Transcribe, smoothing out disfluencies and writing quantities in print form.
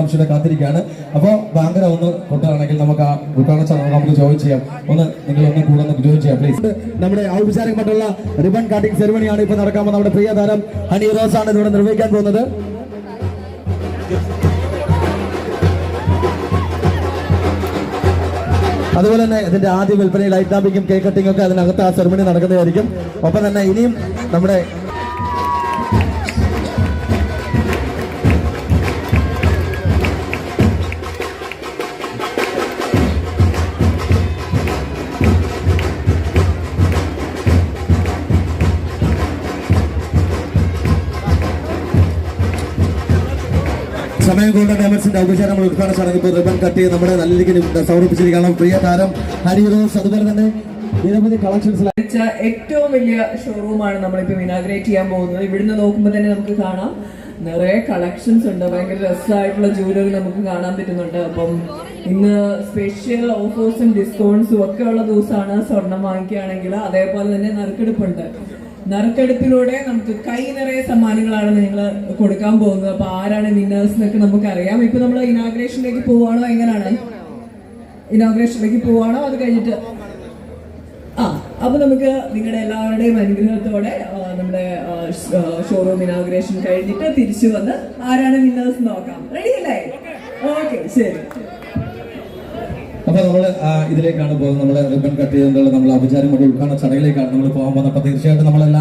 ആകാംക്ഷയുടെ കാത്തിരിക്കുകയാണ്. അപ്പോൾ ഭയങ്കര ഒന്ന് കൊട്ടാണെങ്കിൽ നമുക്ക് ആ ഉദ്ഘാടന ചടങ്ങ് നമുക്ക് ജോയിൻ ചെയ്യാം. നിങ്ങൾ ഒന്ന് കൂടെ ഒന്ന് ജോയിൻ ചെയ്യാം പ്ലീസ്. നമ്മുടെ ഔപചാരികമായിട്ടുള്ള റിബൺ കട്ടിംഗ് സെറിമണിയാണ് ഇപ്പോൾ നടക്കാൻ. നമ്മുടെ പ്രിയ താരം ഹണി റോസ് ആണ് ഇവിടെ നിർവഹിക്കാൻ പോകുന്നത്. അതുപോലെ തന്നെ ഇതിന്റെ ആദ്യ വിൽപ്പനയിൽ ലൈറ്റ് ടാപ്പിങ്ങും കേക്ക് കട്ടിങ്ങും ഒക്കെ അതിനകത്ത് ആ സെറിമണി നടക്കുന്നതായിരിക്കും. ഒപ്പം തന്നെ ഇനിയും നമ്മുടെ സമയം കൊണ്ട് ഡയമണ്ട്സിന്റെ ഔപചാരിക ഉദ്ഘാടന ചടങ്ങ് ഇപ്പോൾ റിബൺ കട്ട് ചെയ്ത് നമ്മുടെ നല്ല രീതിയിൽ സമർപ്പിച്ചിരിക്കണം പ്രിയ താരം ഹരി റോസ്. അതുപോലെ തന്നെ നിരവധി കളക്ഷൻസ് ഏറ്റവും വലിയ ഷോറൂമാണ് നമ്മളിപ്പോൾ ഇനാഗ്രേറ്റ് ചെയ്യാൻ പോകുന്നത്. ഇവിടുന്ന് നോക്കുമ്പോൾ തന്നെ നമുക്ക് കാണാം നിറയെ കളക്ഷൻസ് ഉണ്ട്. ഭയങ്കര രസമായിട്ടുള്ള ജ്വല്ലറി നമുക്ക് കാണാൻ പറ്റുന്നുണ്ട്. അപ്പം ഇന്ന് സ്പെഷ്യൽ ഓഫേഴ്സും ഡിസ്കൗണ്ട്സും ഒക്കെ ഉള്ള ദിവസമാണ്. സ്വർണം വാങ്ങിക്കുകയാണെങ്കിൽ അതേപോലെ തന്നെ നറുക്കെടുപ്പുണ്ട്. നറുക്കെടുപ്പിലൂടെ നമുക്ക് കൈ നിറയെ സമ്മാനങ്ങളാണ് നിങ്ങൾ കൊടുക്കാൻ പോകുന്നത്. അപ്പൊ ആരാണ് വിന്നേഴ്സ് എന്നൊക്കെ നമുക്കറിയാം. ഇപ്പൊ നമ്മൾ ഇനാഗ്രേഷനിലേക്ക് പോവാണോ, എങ്ങനെയാണ് ഇനാഗ്രേഷനിലേക്ക് പോവാണോ, അത് കഴിഞ്ഞിട്ട് അപ്പൊ നമുക്ക് നിങ്ങളുടെ എല്ലാവരുടെയും അനുഗ്രഹത്തോടെ നമ്മുടെ ഷോറൂം ഇനാഗ്രേഷൻ കഴിഞ്ഞിട്ട് തിരിച്ചു വന്ന് ആരാണ് വിന്നേഴ്സ് നോക്കാം. റെഡി അല്ലേ? ഓക്കെ, ശരി. അപ്പൊ നമ്മൾ ഇതിലേക്കാണ് പോകുന്നത്. നമ്മൾ റിബൺ കട്ട് ചെയ്തുകൊണ്ടുള്ള നമ്മൾ ഔപചാരികമായിട്ട് ഉദ്ഘാടന ചടങ്ങിലേക്കാണ് നമ്മൾ പോകാൻ പോകുന്നത്. അപ്പൊ തീർച്ചയായിട്ടും നമ്മളെല്ലാം